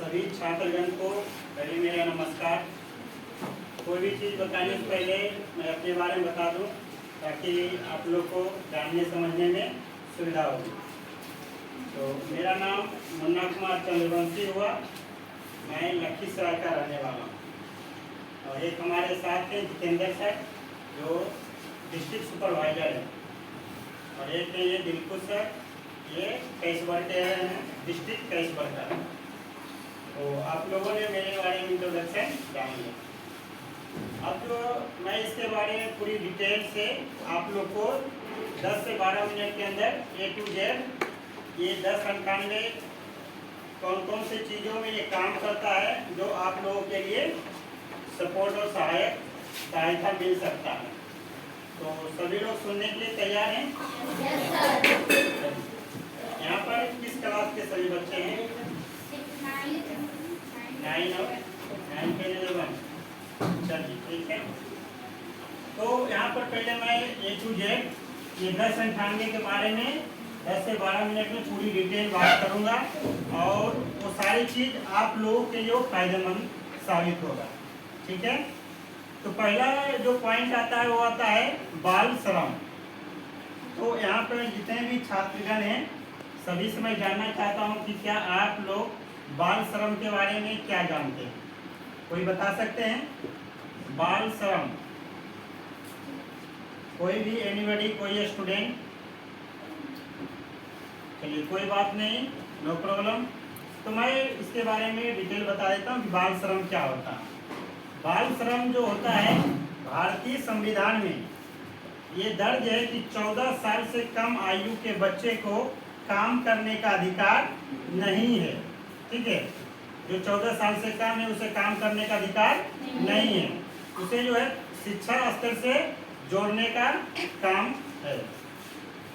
सभी छात्रगण को पहले मेरा नमस्कार। कोई भी चीज़ बताने से पहले मैं अपने बारे में बता दूं ताकि आप लोग को जानने समझने में सुविधा हो। तो मेरा नाम मुन्ना कुमार चंद्रवंशी हुआ। मैं लखीसराय का रहने वाला हूँ और एक हमारे साथ हैं जितेंद्र सर जो डिस्ट्रिक्ट सुपरवाइजर है, और एक है ये दिलकुश सर, ये कैश वर्कर हैं, डिस्ट्रिक्ट कैश वर्कर। तो आप लोगों ने मेरे बारे में इंट्रोडक्शन जान लिया। अब जो मैं इसके बारे में पूरी डिटेल से आप लोग को 10 से 12 मिनट के अंदर A to Z ये 1098 कौन कौन सी चीज़ों में ये काम करता है जो आप लोगों के लिए सपोर्ट और सहायता मिल सकता है। तो सभी लोग सुनने के लिए तैयार हैं? यहाँ पर किस क्लास के सभी बच्चे हैं? 9 और 9 के लेवल 1। चलिए ठीक है। तो यहाँ पर पहले मैं A to Z ये 1098 के बारे में 10 से 12 मिनट में पूरी डिटेल बात करूँगा और वो सारी चीज़ आप लोगों के लिए फायदेमंद साबित होगा। ठीक है। तो पहला जो पॉइंट आता है वो आता है बाल श्रम। तो यहाँ पर जितने भी छात्रगण हैं सभी से मैं जानना चाहता हूँ कि क्या आप लोग बाल श्रम के बारे में क्या जानते हैं? कोई बता सकते हैं? बाल श्रम कोई भी, एनीबॉडी, कोई स्टूडेंट? चलिए कोई बात नहीं, नो प्रॉब्लम। तो मैं इसके बारे में डिटेल बता देता हूँ कि बाल श्रम क्या होता है। बाल श्रम जो होता है भारतीय संविधान में ये दर्ज है कि 14 साल से कम आयु के बच्चे को काम करने का अधिकार नहीं है। ठीक है। जो 14 साल से कम है उसे काम करने का अधिकार नहीं है। उसे जो है शिक्षा स्तर से जोड़ने का काम है।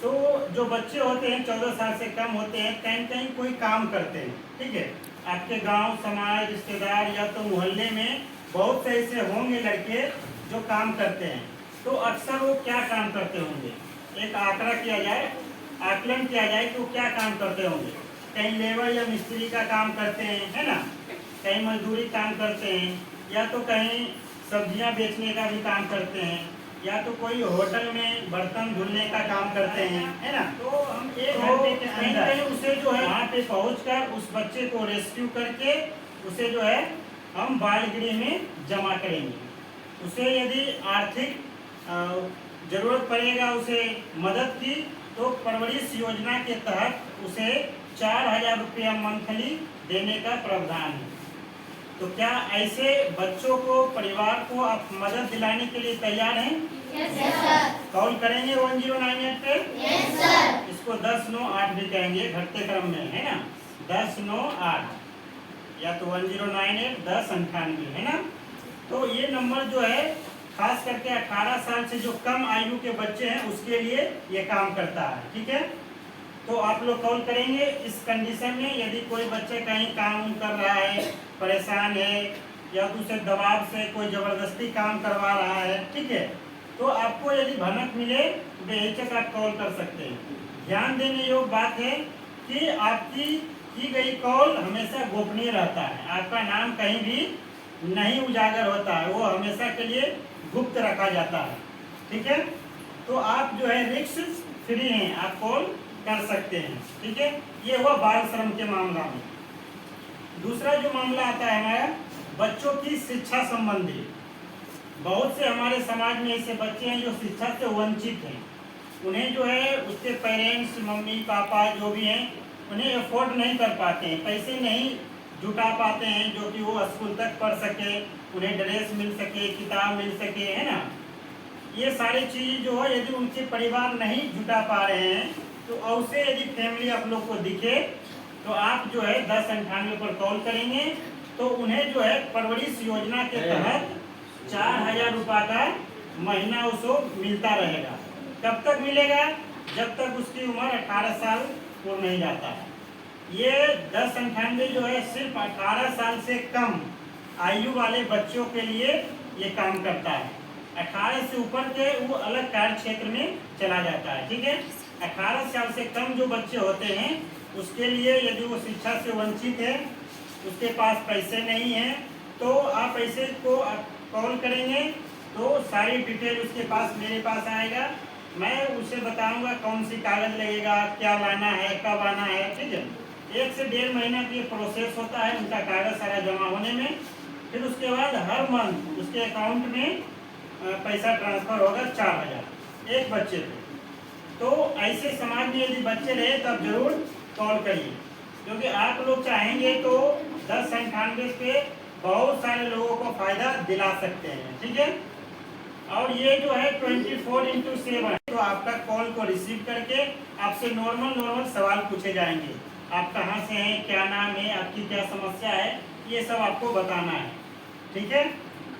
तो जो बच्चे होते हैं 14 साल से कम होते हैं, कहीं कहीं कोई काम करते हैं। ठीक है। आपके गांव, समाज, रिश्तेदार या तो मोहल्ले में बहुत से ऐसे होंगे लड़के जो काम करते हैं। तो अक्सर वो क्या काम करते होंगे? एक आंकड़ा किया जाए, आकलन किया जाए कि वो क्या काम करते होंगे। कहीं लेबर या मिस्त्री का काम करते हैं, है ना, कहीं मजदूरी काम करते हैं, या तो कहीं सब्जियां बेचने का भी काम करते हैं, या तो कोई होटल में बर्तन धुलने का काम करते हैं, है ना। तो हम एक घंटे के अंदर उसे जो है वहाँ पे पहुँचकर उस बच्चे को रेस्क्यू करके उसे जो है हम बाल गृह में जमा करेंगे। उसे यदि आर्थिक जरूरत पड़ेगा उसे मदद की तो परवरिश योजना के तहत उसे 4000 रुपया मंथली देने का प्रावधान है। तो क्या ऐसे बच्चों को, परिवार को आप मदद दिलाने के लिए तैयार हैं? Yes sir. कॉल करेंगे 1098 पे? Yes sir. इसको 1098 भी कहेंगे घटते क्रम में, है ना। 1098 या तो 1098 1098, है ना। तो ये नंबर जो है खास करके 18 साल से जो कम आयु के बच्चे हैं उसके लिए ये काम करता है। ठीक है। तो आप लोग कॉल करेंगे। इस कंडीशन में यदि कोई बच्चे कहीं काम कर रहा है, परेशान है, या दूसरे दबाव से कोई जबरदस्ती काम करवा रहा है, ठीक है, तो आपको यदि भनक मिले बेहिचक आप कॉल कर सकते हैं। ध्यान देने योग्य बात है कि आपकी की गई कॉल हमेशा गोपनीय रहता है। आपका नाम कहीं भी नहीं उजागर होता है, वो हमेशा के लिए गुप्त रखा जाता है। ठीक है। तो आप जो है रिस्क फ्री हैं, आप कॉल कर सकते हैं। ठीक है। ये हुआ बाल श्रम के मामला में। दूसरा जो मामला आता है हमारा बच्चों की शिक्षा संबंधी। बहुत से हमारे समाज में ऐसे बच्चे हैं जो शिक्षा से वंचित हैं। उन्हें जो है उसके पेरेंट्स, मम्मी पापा जो भी हैं, उन्हें अफोर्ड नहीं कर पाते हैं, पैसे नहीं जुटा पाते हैं जो कि वो स्कूल तक पढ़ सके, उन्हें ड्रेस मिल सके, किताब मिल सके, है ना। ये सारी चीज़ जो है यदि उनके परिवार नहीं जुटा पा रहे हैं तो अवश्य यदि फैमिली आप लोग को दिखे तो आप जो है 1098 पर कॉल करेंगे तो उन्हें जो है परवरिश योजना के तहत 4000 रुपये का महीना उसको मिलता रहेगा। कब तक मिलेगा? जब तक उसकी उम्र 18 साल पूर्ण नहीं जाता है। ये 1098 जो है सिर्फ 18 साल से कम आयु वाले बच्चों के लिए ये काम करता है। 18 से ऊपर के वो अलग कार्य क्षेत्र में चला जाता है। ठीक है। 18 साल से कम जो बच्चे होते हैं उसके लिए यदि वो शिक्षा से वंचित है उसके पास पैसे नहीं हैं, तो आप ऐसे को कॉल करेंगे तो सारी डिटेल उसके पास मेरे पास आएगा। मैं उसे बताऊंगा कौन सी कागज लगेगा, क्या लाना है, कब आना है। ठीक है, 1 से 1.5 महीना की प्रोसेस होता है उनका कागज सारा जमा होने में। फिर उसके बाद हर मंथ उसके अकाउंट में पैसा ट्रांसफर होगा 4,000 एक बच्चे पे। तो ऐसे समाज में यदि बच्चे रहे तब जरूर कॉल करिए, क्योंकि आप लोग चाहेंगे तो 1098 पे बहुत सारे लोगों को फायदा दिला सकते हैं। ठीक है, और ये जो है 24/7 तो आपका कॉल को रिसीव करके आपसे नॉर्मल सवाल पूछे जाएंगे। आप कहाँ से हैं, क्या नाम है, आपकी क्या समस्या है, ये सब आपको बताना है। ठीक है,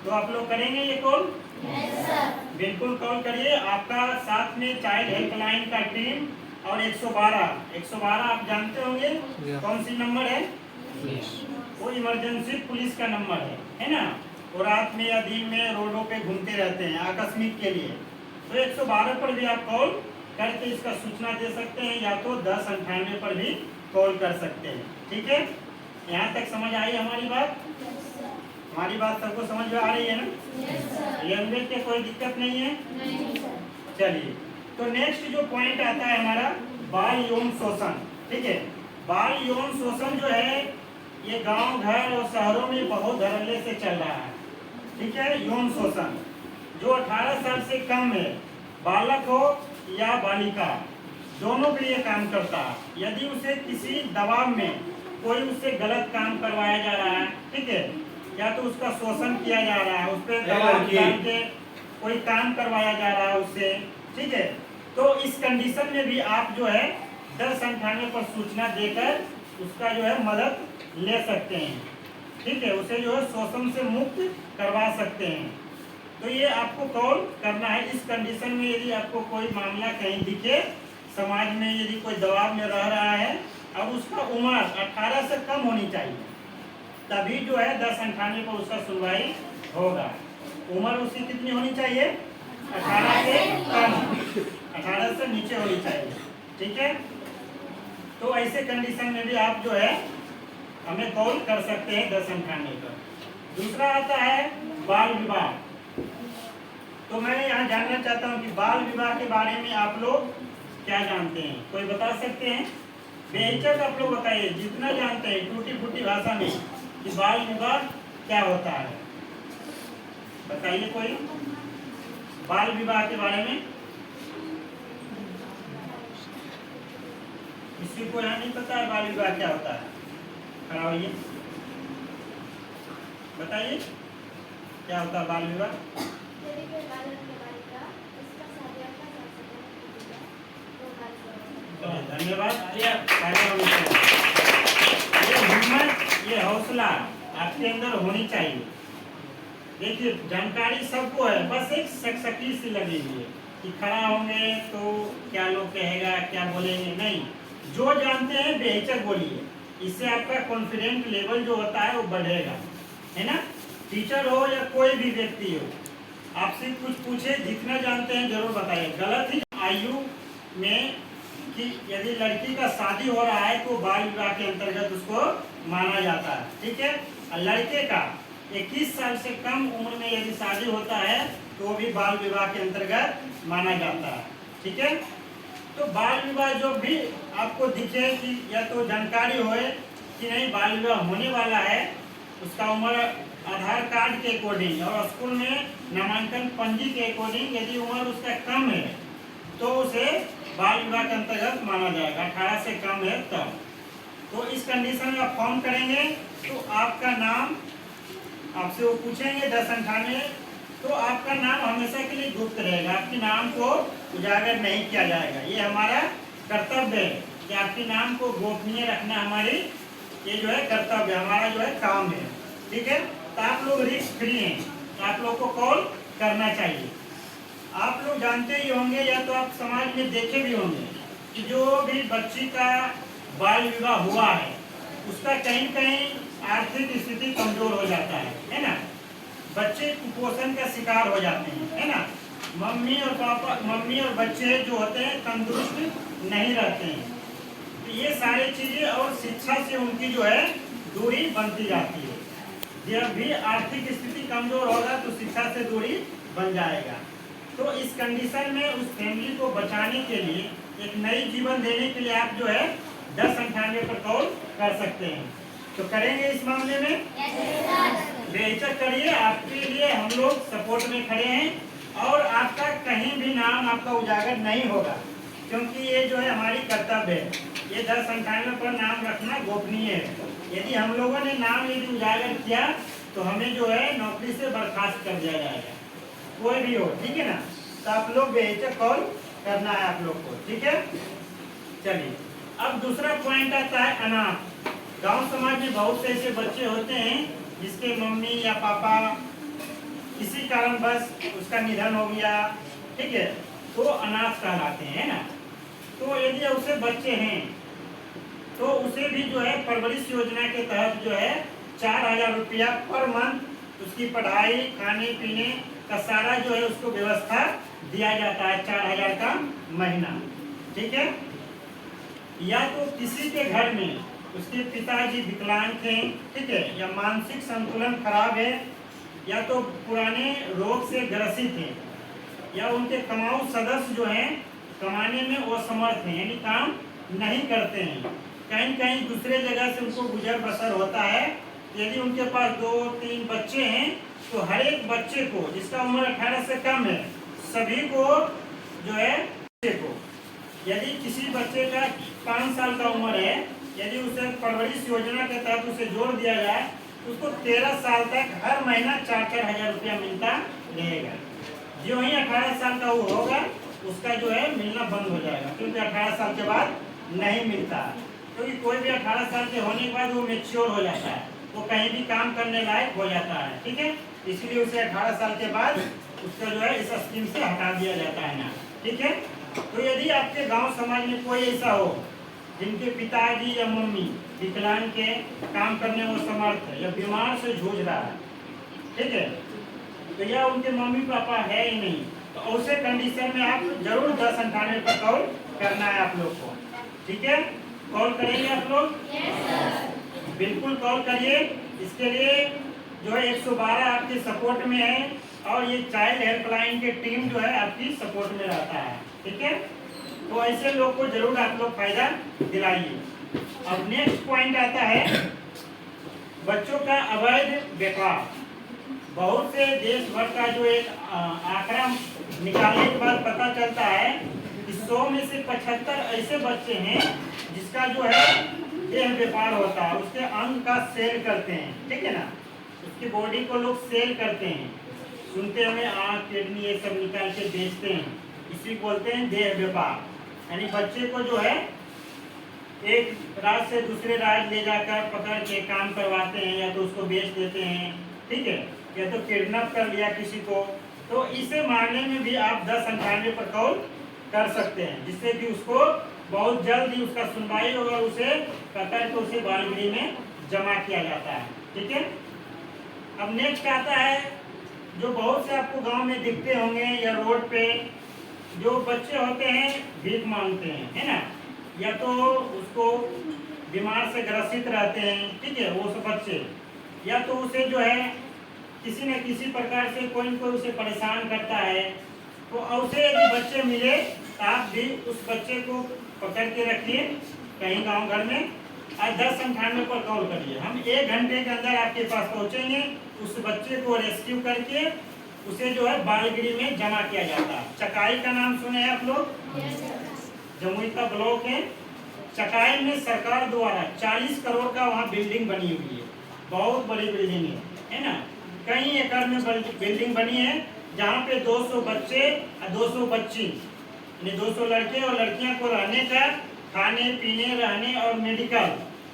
तो आप लोग करेंगे ये कॉल? Yes sir. बिल्कुल कॉल करिए। आपका साथ में चाइल्ड हेल्पलाइन का टीम और 112 आप जानते होंगे कौन सी नंबर है? वो इमरजेंसी पुलिस का नंबर है ना। वो रात में या दिन में रोडों पे घूमते रहते हैं आकस्मिक के लिए। तो 112 पर भी आप कॉल करके इसका सूचना दे सकते हैं, या तो 1098 पर भी कॉल कर सकते हैं। ठीक है, यहाँ तक समझ आई हमारी बात? हमारी बात सबको समझ में आ रही है ना? Yes sir. लैंग्वेज के कोई दिक्कत नहीं है? नहीं सर। चलिए, तो नेक्स्ट जो पॉइंट आता है हमारा बाल यौन शोषण। ठीक है, बाल यौन शोषण जो है ये गांव घर और शहरों में बहुत धड़ल्ले से चल रहा है। ठीक है, यौन शोषण जो 18 साल से कम है, बालक हो या बालिका, दोनों के लिए काम करता है। यदि उसे किसी दबाव में कोई उससे गलत काम करवाया जा रहा है, ठीक है, या तो उसका शोषण किया जा रहा है, उस पर दबाव डाल के कोई काम करवाया जा रहा है उससे, ठीक है, तो इस कंडीशन में भी आप जो है 1098 पर सूचना देकर उसका जो है मदद ले सकते हैं। ठीक है, उसे जो है शोषण से मुक्त करवा सकते हैं। तो ये आपको कॉल करना है इस कंडीशन में, यदि आपको कोई मामला कहीं दिखे, समाज में यदि कोई दबाव में रह रहा है और उसका उम्र 18 से कम होनी चाहिए, तभी जो है 1098 पर उसका सुनवाई होगा। उम्र उसकी कितनी होनी चाहिए? 18 से कम, 18 से नीचे होनी चाहिए। ठीक है, तो ऐसे कंडीशन में भी आप जो है हमें कॉल कर सकते हैं 1098 पर। दूसरा आता है बाल विवाह। तो मैं यहाँ जानना चाहता हूँ कि बाल विवाह के बारे में आप लोग क्या जानते हैं? कोई बता सकते हैं? बेहिचक आप लोग बताइए, जितना जानते हैं टूटी फूटी भाषा में, कि बाल विवाह क्या होता है। बताइए कोई बाल विवाह के बारे में। किसी को यहाँ नहीं पता है बाल विवाह क्या होता है? खड़ा होइए, बताइए क्या होता है बाल विवाह? धन्यवाद। ये हिम्मत, ये हौसला आपके अंदर होनी चाहिए। देखिए, जानकारी सबको है, बस एक सकसकी सी लगी हुई है कि खड़ा होंगे तो क्या लोग कहेगा, क्या बोलेंगे। नहीं, जो जानते हैं बेहिचक बोलिए, इससे आपका कॉन्फिडेंट लेवल जो होता है वो बढ़ेगा, है ना। टीचर हो या कोई भी व्यक्ति हो, आपसे कुछ पूछे, जितना जानते हैं जरूर बताइए। गलत ही आयु में कि यदि लड़की का शादी हो रहा है तो बाल विवाह के अंतर्गत उसको माना जाता है। ठीक है, और लड़के का 21 साल से कम उम्र में यदि शादी होता है तो भी बाल विवाह के अंतर्गत माना जाता है। ठीक है, तो बाल विवाह जो भी आपको दिखे कि या तो जानकारी होए कि नहीं बाल विवाह होने वाला है, उसका उम्र आधार कार्ड के अकॉर्डिंग और स्कूल में नामांकन पंजी के अकॉर्डिंग यदि उम्र उसका कम है तो उसे बाल विवाह के अंतर्गत माना जाएगा। 18 से कम है तब। तो इस कंडीशन में आप फॉर्म करेंगे तो आपका नाम, आपसे वो पूछेंगे 1098, तो आपका नाम हमेशा के लिए गुप्त रहेगा, आपके नाम को उजागर नहीं किया जाएगा। ये हमारा कर्तव्य है कि आपके नाम को गोपनीय रखना हमारी ये जो है कर्तव्य, हमारा जो है काम है। ठीक है, तो आप लोग रिस्क फ्री हैं, तो आप लोग को कॉल करना चाहिए। आप लोग जानते ही होंगे या तो आप समाज में देखे भी होंगे कि जो भी बच्ची का बाल विवाह हुआ है उसका कहीं कहीं आर्थिक स्थिति कमजोर हो जाता है ना। बच्चे कुपोषण का शिकार हो जाते हैं, है ना। मम्मी और बच्चे जो होते हैं तंदुरुस्त नहीं रहते हैं। तो ये सारी चीजें और शिक्षा से उनकी जो है दूरी बनती जाती है। जब भी आर्थिक स्थिति कमजोर होगा तो शिक्षा से दूरी बन जाएगा। तो इस कंडीशन में उस फैमिली को बचाने के लिए, एक नई जीवन देने के लिए आप जो है 1098 पर कॉल कर सकते हैं। तो करेंगे इस मामले में, बेहिचक करिए, आपके लिए हम लोग सपोर्ट में खड़े हैं और आपका कहीं भी नाम आपका उजागर नहीं होगा, क्योंकि ये जो है हमारी कर्तव्य है। ये 1098 पर नाम रखना गोपनीय है। यदि हम लोगों ने नाम यदि उजागर किया तो हमें जो है नौकरी से बर्खास्त कर दिया जाएगा, कोई भी हो, ठीक है ना। तो आप लोग बेहिचक कॉल करना है आप लोग को, ठीक है। चलिए, अब दूसरा पॉइंट आता है अनाथ। गांव समाज में बहुत से ऐसे बच्चे होते हैं जिसके मम्मी या पापा किसी कारणवश उसका निधन हो गया, ठीक है, तो अनाथ कहलाते हैं ना। तो यदि उसे बच्चे हैं तो उसे भी जो है परवरिश योजना के तहत जो है 4000 रुपया पर मंथ उसकी पढ़ाई खाने पीने का सारा जो है उसको व्यवस्था दिया जाता है, 4000 का महीना, ठीक है। या तो किसी के घर में उसके पिताजी विकलांग थे, ठीक है, या मानसिक संतुलन खराब है, या तो पुराने रोग से ग्रसित हैं, या उनके कमाऊ सदस्य जो हैं कमाने में असमर्थ हैं, यानी काम नहीं करते हैं, कहीं कहीं दूसरे जगह से उनको गुजर बसर होता है। यदि उनके पास 2-3 बच्चे हैं तो हर एक बच्चे को जिसका उम्र 18 से कम है सभी को जो है को, यदि किसी बच्चे का 5 साल का उम्र है, यदि उसे परवरिश योजना के तहत उसे जोड़ दिया जाए तो उसको 13 साल तक हर महीना 4-4 हजार रुपया मिलता रहेगा। जो ही 18 साल का वो होगा उसका जो है मिलना बंद हो जाएगा, क्योंकि 18 साल के बाद नहीं मिलता, क्योंकि कोई भी 18 साल के होने के बाद वो मैच्योर हो जाता है, वो कहीं भी काम करने लायक हो जाता है, ठीक है। इसलिए उसे 18 साल के बाद उसका जो है इस स्कीम से हटा दिया जाता है ना, ठीक है। तो यदि आपके गांव समाज में कोई ऐसा हो जिनके पिताजी या मम्मी विकलांग के काम करने में समर्थ है या बीमार से जूझ रहा है, ठीक है, तो यह उनके मम्मी पापा है ही नहीं, तो उसे कंडीशन में आप जरूर 1098 पर कॉल करना है आप लोग को, ठीक है। कॉल करेंगे आप लोग? बिल्कुल कॉल करिए। इसके लिए जो है 112 आपके सपोर्ट में है और ये चाइल्ड हेल्पलाइन की टीम जो है आपकी सपोर्ट में रहता है, ठीक है। तो ऐसे लोग को जरूर आप लोग फायदा दिलाइए। अब नेक्स्ट पॉइंट आता है बच्चों का अवैध व्यापार। बहुत से देश भर का जो एक आंकड़ा निकालने के बाद पता चलता है कि 100 में से 75 ऐसे बच्चे हैं जिसका जो है देह व्यापार होता है, उसके अंग का सेल करते हैं, ठीक है ना, उसकी बॉडी को लोग सेल करते हैं, सुनते हुए आँख किडनी ये सब निकाल के बेचते हैं, इसी बोलते हैं देह व्यापार। यानी बच्चे को जो है एक राज्य से दूसरे राज्य ले जाकर पकड़ के काम करवाते हैं, या तो उसको बेच देते हैं, ठीक है, या तो किडनैप कर लिया किसी को। तो इसे मारने में भी आप 1098 पर कॉल कर सकते हैं, जिससे कि उसको बहुत जल्द ही उसका सुनवाई होगा, उसे पकड़ के उसे बालगृह में जमा किया जाता है, ठीक है। अब नेक्स्ट आता है जो बहुत से आपको गांव में दिखते होंगे या रोड पे जो बच्चे होते हैं भीख मांगते हैं, है ना, या तो उसको बीमार से ग्रसित रहते हैं, ठीक है, वो सब बच्चे, या तो उसे जो है किसी न किसी प्रकार से कोई न कोई उसे परेशान करता है। तो उसे यदि बच्चे मिले तो आप भी उस बच्चे को पकड़ के रखिए कहीं गांव घर में और 1098 पर कॉल करिए। हम 1 घंटे के अंदर आपके पास पहुंचेंगे, उस बच्चे को रेस्क्यू करके उसे जो है बालगृह में जमा किया जाता है। चकाई का नाम सुने हैं आप लोग? जमुई का ब्लॉक है। चकाई में सरकार द्वारा 40 करोड़ का वहाँ बिल्डिंग बनी हुई है, बहुत बड़ी बिल्डिंग है ना, कई एकड़ में बिल्डिंग बनी है, जहाँ पे 200 बच्चे और 200 बच्ची, 200 लड़के और लड़कियां को रहने का, खाने पीने रहने और मेडिकल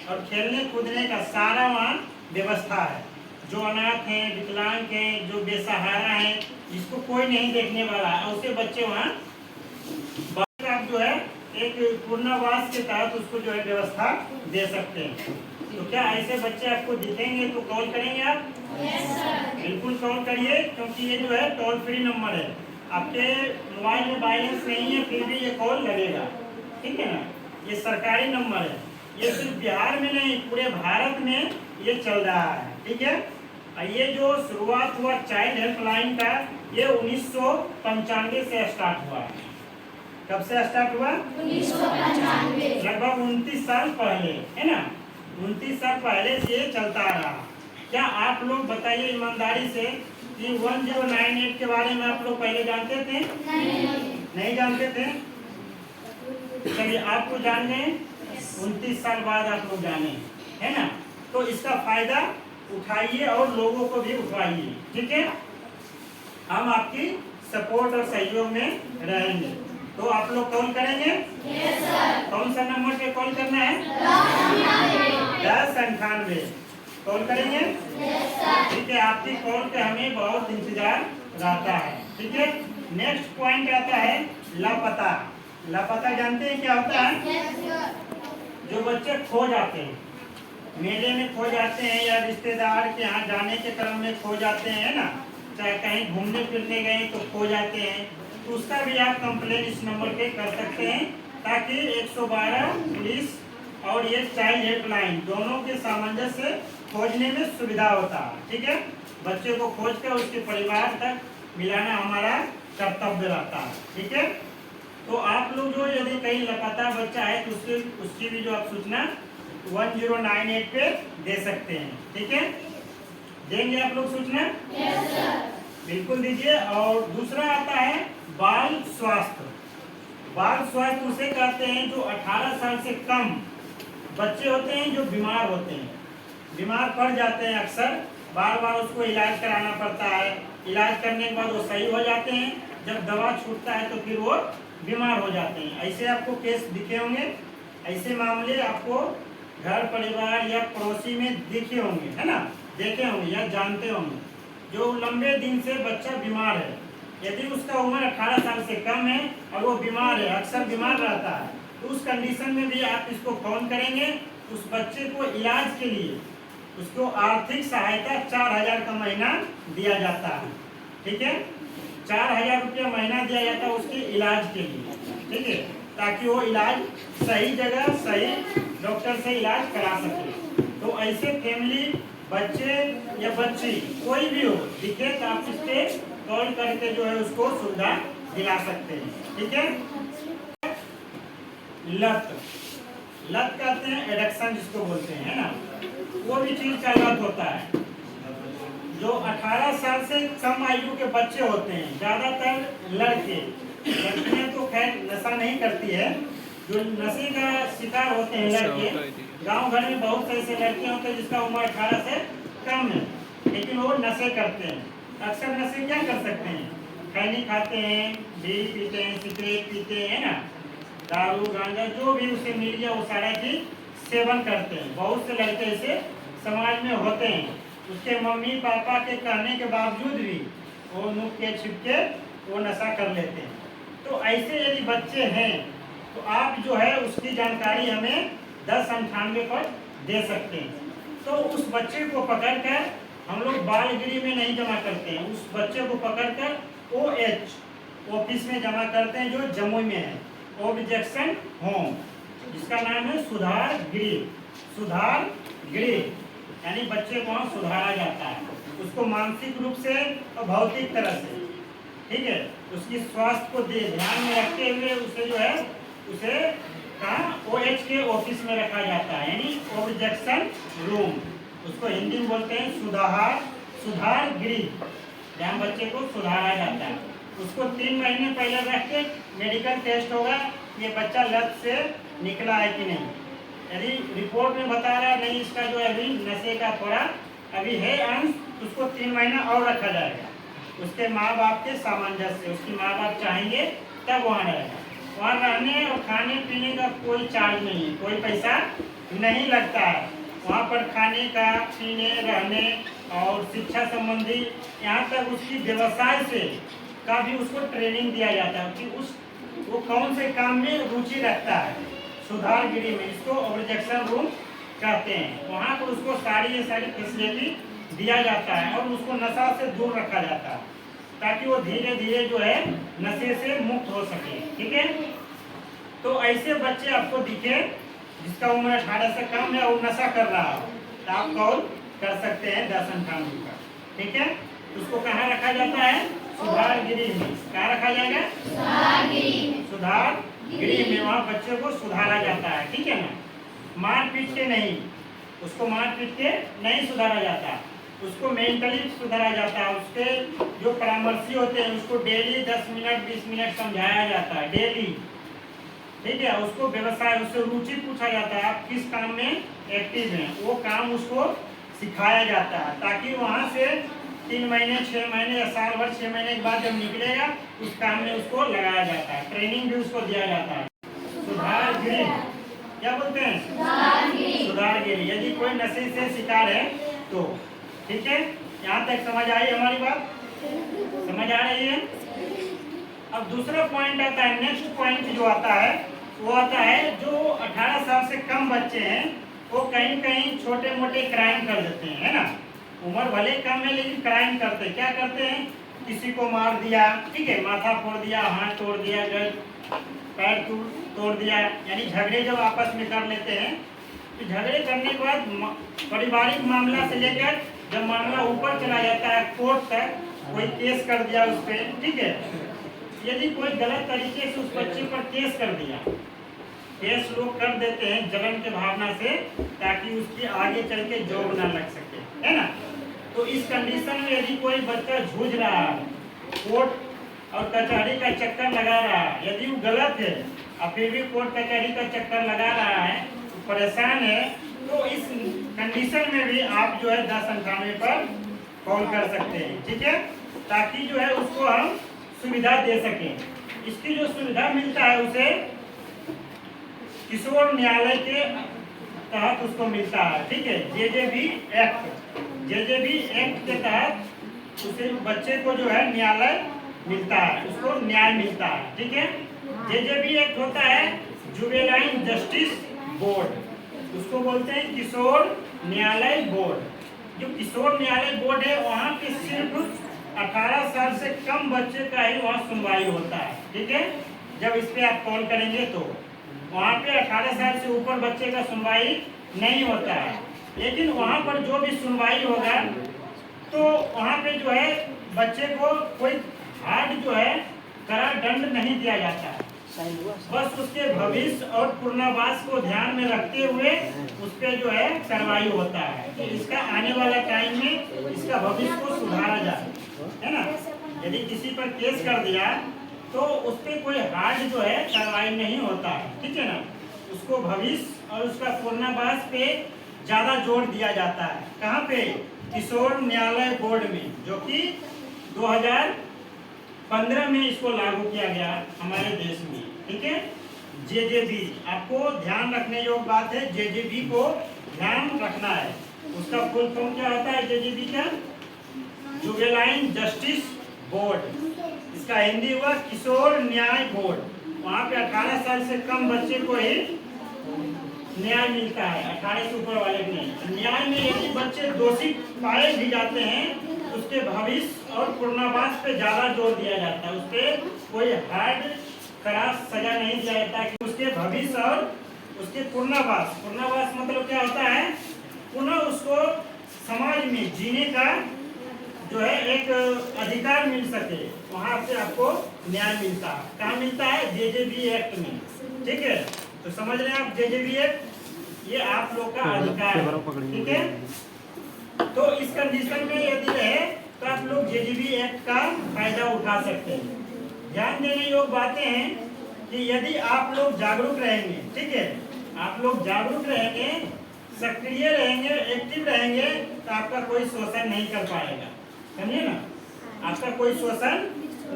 और खेलने कूदने का सारा वहाँ व्यवस्था है। जो अनाथ हैं, विकलांग हैं, जो बेसहारा हैं, जिसको कोई नहीं देखने वाला है, उसे बच्चे वहाँ आप जो है एक पूर्णावास के तहत उसको जो है व्यवस्था दे सकते हैं। तो क्या ऐसे बच्चे आपको दिखेंगे तो कॉल करेंगे आप? बिल्कुल कॉल करिए, क्योंकि ये जो है टोल फ्री नंबर है, आपके मोबाइल में बैलेंस नहीं है फिर भी ये कॉल लगेगा, ठीक है ना, ये सरकारी नंबर है। ये सिर्फ बिहार में नहीं, पूरे भारत में ये चल रहा है। ठीक है, और ये जो शुरुआत हुआ चाइल्ड हेल्पलाइन का, ये 1995 से स्टार्ट हुआ है। कब से स्टार्ट हुआ? 1995। लगभग 29 साल पहले, है ना। 29 साल पहले से ये चलता आ रहा। क्या आप लोग बताइए ईमानदारी से कि 1098 के बारे में आप लोग पहले जानते थे? नहीं जानते थे? चलिए आपको जानने 29 साल बाद आप लोग जाने, है ना। तो इसका फायदा उठाइए और लोगों को भी उठवाइए। ठीक है, हम आपकी सपोर्ट और सहयोग में रहेंगे। तो आप लोग कॉल करेंगे? Yes sir. कौन सा नंबर पे कॉल करना है? 1098 कॉल करेंगे? Yes sir. ठीक है, आपकी कॉल पे हमें बहुत इंतजार रहता है। ठीक है, नेक्स्ट पॉइंट आता है लापता। लापता जानते हैं क्या होता है? Yes sir. जो बच्चे खो जाते हैं, मेले में खो जाते हैं या रिश्तेदार के यहाँ जाने के क्रम में खो जाते हैं ना, चाहे कहीं घूमने फिरने गए तो खो जाते हैं, तो उसका भी आप कंप्लेन इस नंबर पे कर सकते हैं, ताकि 112 पुलिस और ये चाइल्ड हेल्पलाइन दोनों के सामंजस्य से खोजने में सुविधा होता है। ठीक है, बच्चे को खोज कर उसके परिवार तक मिलाना हमारा कर्तव्य रहता है। ठीक है, तो आप लोग जो यदि कहीं लापता बच्चा है तो उसकी भी जो आप सूचना 1098 पे दे सकते हैं। ठीक है, देंगे आप लोग सूचना? Yes sir. बिल्कुल दीजिए। और दूसरा आता है बाल स्वास्थ्य। बाल स्वास्थ्य उसे कहते हैं जो 18 साल से कम बच्चे होते हैं जो बीमार होते हैं, बीमार पड़ जाते हैं, अक्सर बार बार उसको इलाज कराना पड़ता है। इलाज करने के बाद वो सही हो जाते हैं, जब दवा छूटता है तो फिर वो बीमार हो जाते हैं। ऐसे आपको केस दिखे होंगे, ऐसे मामले आपको घर परिवार या पड़ोसी में दिखे होंगे, है ना, देखे होंगे या जानते होंगे। जो लंबे दिन से बच्चा बीमार है, यदि उसका उम्र 18 साल से कम है और वो बीमार है, अक्सर बीमार रहता है, तो उस कंडीशन में भी आप इसको फोन करेंगे। उस बच्चे को इलाज के लिए उसको आर्थिक सहायता 4000 का महीना दिया जाता है। ठीक है, 4000 रुपया महीना दिया जाता है उसके इलाज के लिए। ठीक है, ताकि वो इलाज सही जगह सही डॉक्टर से इलाज करा सके। तो ऐसे फैमिली बच्चे या बच्ची कोई भी हो दिखे तो आप इस पे कॉल करके जो है उसको सुविधा दिला सकते हैं। ठीक है, लत लत कहते हैं एडिक्शन जिसको बोलते हैं, है ना, वो भी चीज का लत होता है। जो 18 साल से कम आयु के बच्चे होते हैं, ज्यादातर लड़के, लड़कियां तो खैर नशा नहीं करती है, जो नशे का शिकार होते हैं लड़के, गांव घर में बहुत से ऐसे लड़के होते हैं जिसका उम्र 18 से कम है, लेकिन वो नशे करते हैं। अक्सर नशे क्या कर सकते हैं? खैनी खाते हैं, बीड़ी पीते हैं, सिगरेट पीते हैं, ना, दारू गांजा जो भी उसे मिल गया वो सारा चीज सेवन करते हैं। बहुत से लड़के ऐसे समाज में होते हैं, उसके मम्मी पापा के कहने के बावजूद भी वो नुक के छिपके वो नशा कर लेते हैं। तो ऐसे यदि बच्चे हैं तो आप जो है उसकी जानकारी हमें 1098 पर दे सकते हैं। तो उस बच्चे को पकड़कर हम लोग बालगिरी में नहीं जमा करते हैं, उस बच्चे को पकड़कर OH ऑफिस में जमा करते हैं जो जम्मू में है, ऑब्जेक्शन होम, जिसका नाम है सुधार गृह। सुधार गृह यानी बच्चे को वहाँ सुधारा जाता है, उसको मानसिक रूप से और भौतिक तरह से। ठीक है, उसकी स्वास्थ्य को ध्यान में रखते हुए उसे जो है उसे कहाँ OH के ऑफिस में रखा जाता है, यानी ऑब्जेक्शन रूम, उसको हिंदी में बोलते हैं सुधार गृह, जहाँ बच्चे को सुधारा जाता है। उसको 3 महीने पहले रख के मेडिकल टेस्ट होगा, ये बच्चा लत से निकला है कि नहीं। यदि रिपोर्ट में बता रहा नहीं इसका जो अभी नशे का थोड़ा अभी है अंश, उसको 3 महीना और रखा जाएगा। उसके माँ बाप के सामंजस्य, उसकी माँ बाप चाहेंगे तब वहाँ रहेगा। वहाँ रहने और खाने पीने का कोई चार्ज नहीं है, कोई पैसा नहीं लगता है। वहाँ पर खाने का, पीने, रहने और शिक्षा संबंधी, यहाँ तक उसकी व्यवसाय से का भी उसको ट्रेनिंग दिया जाता है कि वो कौन से काम में रुचि रखता है। सुधार गृह में इसको ऑब्जेक्शन रूम कहते हैं। वहाँ पर उसको सारी फैसिलिटी दिया जाता है और उसको नशा से दूर रखा जाता है, ताकि वो धीरे धीरे जो है नशे से मुक्त हो सके। ठीक है, तो ऐसे बच्चे आपको दिखे जिसका उम्र 18 से कम है और नशा कर रहा हो तो आप कॉल कर सकते हैं 1098 पर। ठीक है, उसको कहाँ रखा जाता है? सुधार गृह में। कहाँ रखा जाएगा? सुधार गृह में। वहाँ बच्चे को सुधारा जाता है। ठीक है ना, मार पीट के नहीं, उसको मार पीट के नहीं सुधारा जाता, उसको मेंटली सुधारा जाता है। उसके जो परामर्शी होते हैं उसको डेली 10 मिनट 20 मिनट समझाया जाता है डेली। ठीक है, उसको व्यवसाय, उससे रुचि पूछा जाता है, आप किस काम में एक्टिव हैं, वो काम उसको सिखाया जाता है, ताकि वहाँ से 3 महीने 6 महीने या साल भर 6 महीने के बाद जब निकलेगा उस काम में उसको लगाया जाता है, ट्रेनिंग भी उसको दिया जाता है। सुधार गृह क्या बोलते हैं? सुधार गृह। यदि कोई नशे से शिकार है तो। ठीक है, यहाँ तक समझ आई हमारी बात? समझ आ रही है? अब दूसरा पॉइंट आता है, नेक्स्ट पॉइंट जो आता है वो आता है जो 18 साल से कम बच्चे हैं वो कहीं कहीं छोटे मोटे क्राइम कर देते हैं, है ना। उम्र भले कम है लेकिन क्राइम करते हैं। क्या करते हैं? किसी को मार दिया, ठीक है, माथा फोड़ दिया, हाथ तोड़ दिया, पैर तोड़ दिया, यानी झगड़े जब आपस में कर लेते हैं तो झगड़े करने के बाद पारिवारिक मामला से लेकर जब मामला ऊपर चला जाता है कोर्ट तक, कोई केस कर दिया उस पर, ठीक है, यदि कोई गलत तरीके से उस बच्चे पर केस कर दिया, केस लोग कर देते हैं जलन के भावना से ताकि उसकी आगे चल के जॉब ना लग सके, है ना। तो इस कंडीशन में यदि कोई बच्चा जूझ रहा है, कोर्ट और कचहरी का चक्कर लगा रहा है, यदि वो गलत है और फिर भी कोर्ट कचहरी का चक्कर लगा रहा है, तो परेशान है, तो इस कंडीशन में भी आप जो है 1098 पर कॉल कर सकते हैं। ठीक है, ताकि जो है उसको हम सुविधा दे सकें। इसकी जो सुविधा मिलता है उसे किशोर न्यायालय के तहत उसको मिलता है। ठीक है, जेजेबी एक्ट के तहत उसे बच्चे को जो है न्यायालय मिलता है, उसको न्याय मिलता है। ठीक है, जेजेबी एक्ट होता है जुवेनाइल जस्टिस बोर्ड, उसको बोलते हैं किशोर न्यायालय बोर्ड। जो किशोर न्यायालय बोर्ड है वहाँ पे सिर्फ 18 साल से कम बच्चे का ही वहाँ सुनवाई होता है। ठीक है, जब इस पे आप कॉल करेंगे तो वहाँ पे 18 साल से ऊपर बच्चे का सुनवाई नहीं होता है, लेकिन वहाँ पर जो भी सुनवाई होगा तो वहाँ पे जो है बच्चे को कोई हार्ड जो है कड़ा दंड नहीं दिया जाता है, बस उसके भविष्य और पूर्णावास को ध्यान में रखते हुए उस पर जो है कार्रवाई होता है कि इसका आने वाला टाइम में इसका भविष्य को सुधारा जाए, है ना। यदि किसी पर केस कर दिया तो उस पर कोई हार्ड जो है कार्रवाई नहीं होता है, ठीक है ना, उसको भविष्य और उसका पूर्णावास पे ज्यादा जोर दिया जाता है। कहाँ पे? किशोर न्यायालय बोर्ड में, जो कि 2015 में इसको लागू किया गया हमारे देश में। ठीक है, जेजेबी, आपको ध्यान रखने योग्य बात है, जेजेबी को ध्यान रखना है। उसका फुल फॉर्म क्या होता है जेजेबी का? Juvenile justice board. इसका हिंदी हुआ किशोर न्याय बोर्ड। वहाँ पे 18 साल से कम बच्चे को ही न्याय मिलता है, 18 से ऊपर वाले को नहीं। न्याय में यदि बच्चे दोषी पाए भी जाते हैं उसके भविष्य और पूर्णावास पे ज्यादा जोर दिया जाता है, उस पर कोई हार्ड कड़ा सजा नहीं दिया जाता कि उसके भविष्य और उसके पूर्णावास मतलब क्या होता है? पुनः उसको समाज में जीने का जो है एक अधिकार मिल सके, वहां से आपको न्याय मिलता है। कहाँ मिलता है? जेजेबी एक्ट में। ठीक है, तो समझ रहे हैं आप, जेजेबी एक्ट ये आप लोग का अधिकार है। ठीक है, तो इस कंडीशन में यदि रहे तो आप लोग जेजेबी एक्ट का फायदा उठा सकते हैं। ध्यान देने योग्य बातें हैं कि यदि आप लोग जागरूक रहेंगे, ठीक है, आप लोग जागरूक रहेंगे, सक्रिय रहेंगे, एक्टिव रहेंगे, तो आपका कोई शोषण नहीं कर पाएगा। समझिए ना, आपका कोई शोषण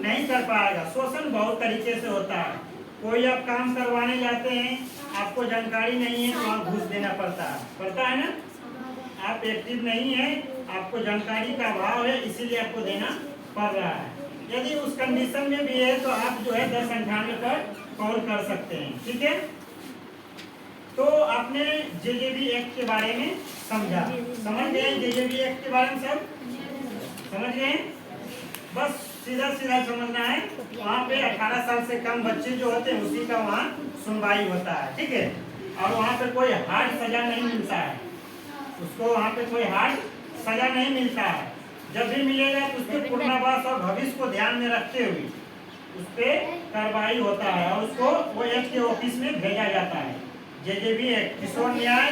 नहीं कर पाएगा। शोषण बहुत तरीके से होता है। कोई आप काम करवाने जाते हैं, आपको जानकारी नहीं है तो वहाँ घूस देना पड़ता है ना। आप एक्टिव नहीं है, आपको जानकारी का अभाव है, इसीलिए आपको देना पड़ रहा है। यदि उस कंडीशन में भी है तो आप जो है 1098 पर कॉल कर सकते हैं। ठीक है, तो आपने जेजेबी एक्ट के बारे में समझा, समझ गए? जेजेबी एक्ट के बारे में सब समझ गए? बस सीधा समझना है, वहाँ पे 18 साल से कम बच्चे जो होते हैं उसी का वहाँ सुनवाई होता है। ठीक है, और वहाँ पे कोई हार्ड सजा नहीं मिलता है, उसको वहाँ पे कोई हार्ड सजा नहीं मिलता है। जब भी मिलेगा तो उसके पूर्णावास और भविष्य को ध्यान में रखते हुए उस पर कार्रवाई होता है और उसको वो एक्ट के ऑफिस में भेजा जाता है। जेजेबी एक्ट किशोर न्याय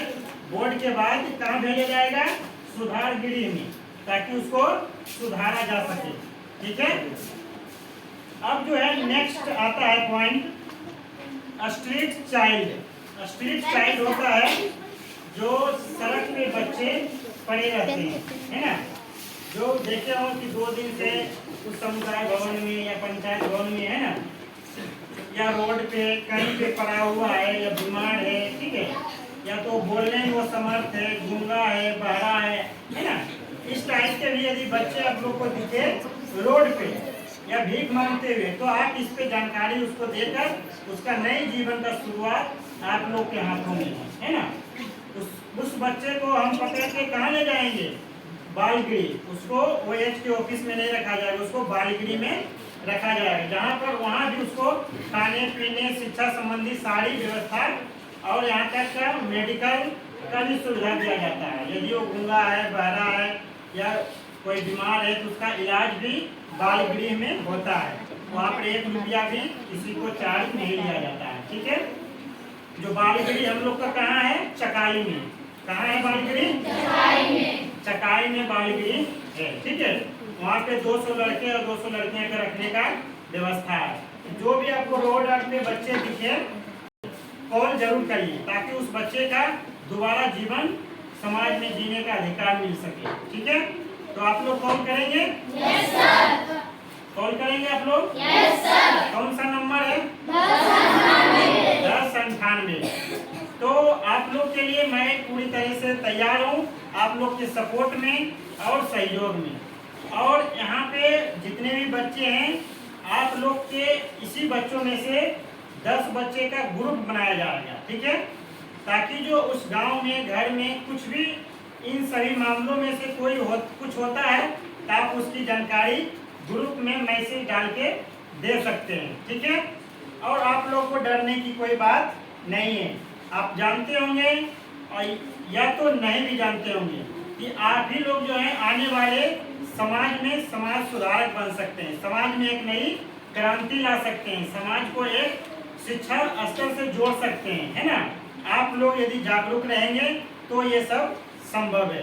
बोर्ड के बाद कहाँ भेजा जाएगा? सुधार गृह में, ताकि उसको सुधारा जा सके। ठीक है, अब जो है नेक्स्ट आता है point street child. Street child होता है जो सड़क पे बच्चे पड़े रहते हैं, है ना, जो देखे हो कि 2 दिन से उस समुदाय भवन में या पंचायत भवन में, है ना, या रोड पे कहीं पे पड़ा हुआ है या बीमार है, ठीक है, या तो बोलने में वो समर्थ है, गूंगा है, बहरा है ना, इस टाइप के भी यदि बच्चे आप लोग को दिखे रोड पे या भीख मांगते हुए, तो आप इस पे जानकारी उसको देकर उसका नए जीवन का शुरुआत आप लोग के हाथों में है ना। उस बच्चे को हम पकड़ के कहाँ ले जाएंगे? बाल गृह। उसको OH के ऑफिस में नहीं रखा जाएगा, उसको बाल गृह में रखा जाएगा, जहाँ पर वहाँ भी उसको खाने पीने शिक्षा संबंधी सारी व्यवस्था और यहाँ तक का मेडिकल का भी सुविधा दिया जाता है। यदि वो गूंगा है, बहरा है या कोई बीमार है तो उसका इलाज भी बाल गृह में होता है। वहाँ पर 1 रुपया भी किसी को चार्ज नहीं लिया जाता है। ठीक है, जो बाल गृह हम लोग का कहाँ है? चकाई में। कहाँ है बाल गृह? चकाई में बाल गृह है। ठीक है, वहाँ पे 200 लड़के और 200 लड़कियां का रखने का व्यवस्था है। जो भी आपको रोड पे बच्चे दिखे कॉल जरूर करिए, ताकि उस बच्चे का दोबारा जीवन समाज में जीने का अधिकार मिल सके। ठीक है, तो आप लोग कॉल करेंगे? Yes sir. कॉल करेंगे आप लोग? Yes sir. कौन सा नंबर है? 1098। तो आप लोग के लिए मैं पूरी तरह से तैयार हूँ, आप लोग के सपोर्ट में और सहयोग में। और यहाँ पे जितने भी बच्चे हैं आप लोग के इसी बच्चों में से 10 बच्चे का ग्रुप बनाया जाएगा। ठीक है, ताकि जो उस गांव में घर में कुछ भी इन सभी मामलों में से कुछ होता है तो आप उसकी जानकारी ग्रुप में मैसेज डाल के दे सकते हैं। ठीक है, और आप लोग को डरने की कोई बात नहीं है। आप जानते होंगे और या तो नहीं भी जानते होंगे कि आप ही लोग जो है आने वाले समाज में समाज सुधारक बन सकते हैं, समाज में एक नई क्रांति ला सकते हैं, समाज को एक शिक्षा स्तर से जोड़ सकते हैं, है ना। आप लोग यदि जागरूक रहेंगे तो ये सब संभव है।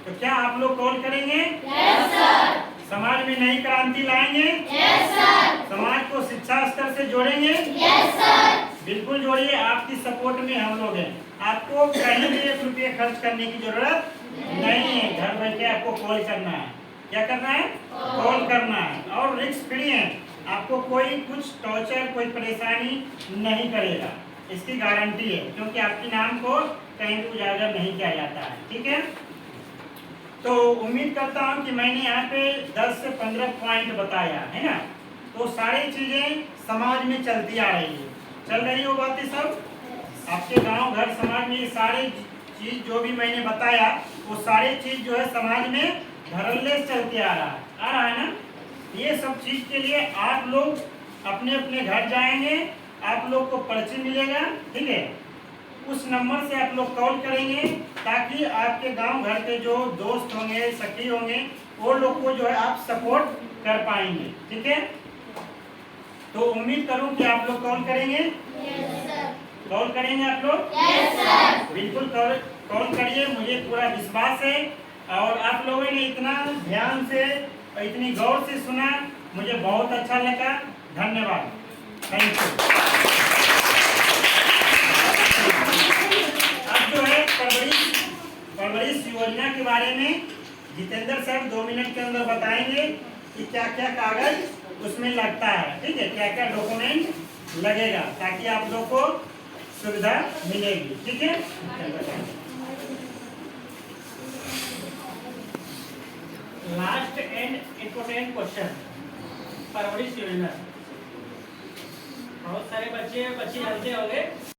तो क्या आप लोग कॉल करेंगे? Yes sir. समाज में नई क्रांति लाएंगे? Yes sir. समाज को शिक्षा स्तर से जोड़ेंगे? Yes sir. बिल्कुल जोड़िए, आपकी सपोर्ट में हम लोग हैं। आपको कहीं भी 1 रुपये खर्च करने की जरूरत नहीं है। घर बैठे आपको कॉल करना है। क्या करना है? कॉल करना है, और रिस्क फ्री है। आपको कोई कुछ टॉर्चर, कोई परेशानी नहीं करेगा, इसकी गारंटी है, क्योंकि आपके नाम को कहीं भी उजागर नहीं किया जाता है। ठीक है, तो उम्मीद करता हूँ कि मैंने यहाँ पे 10 से 15 पॉइंट बताया है ना। तो सारी चीजें समाज में चलती आ रही है, चल रही हो बातें सब आपके गांव घर समाज में। ये सारी चीज जो भी मैंने बताया वो सारी चीज जो है समाज में धड़ल्ले से चलते आ रहा है ना। ये सब चीज के लिए आप लोग अपने अपने घर जाएंगे, आप लोग को पर्ची मिलेगा। ठीक है, उस नंबर से आप लोग कॉल करेंगे, ताकि आपके गांव घर के जो दोस्त होंगे, सखी होंगे, वो लोग को जो है आप सपोर्ट कर पाएंगे। ठीक है, तो उम्मीद करूं कि आप लोग कॉल करेंगे। Yes sir. कॉल करेंगे आप लोग? Yes sir. बिल्कुल कॉल करिए, मुझे पूरा विश्वास है। और आप लोगों ने इतना ध्यान से और इतनी गौर से सुना, मुझे बहुत अच्छा लगा। धन्यवाद, थैंक यू। अब जो है परवरिश योजना के बारे में जितेंद्र सर 2 मिनट के अंदर बताएंगे कि क्या क्या कागज उसमें लगता है। ठीक है, क्या क्या डॉक्यूमेंट लगेगा, ताकि आप लोग को सुविधा मिलेगी। ठीक है, लास्ट एंड इम्पोर्टेंट क्वेश्चन, परवरिश योजना। बहुत सारे बच्चे जानते होंगे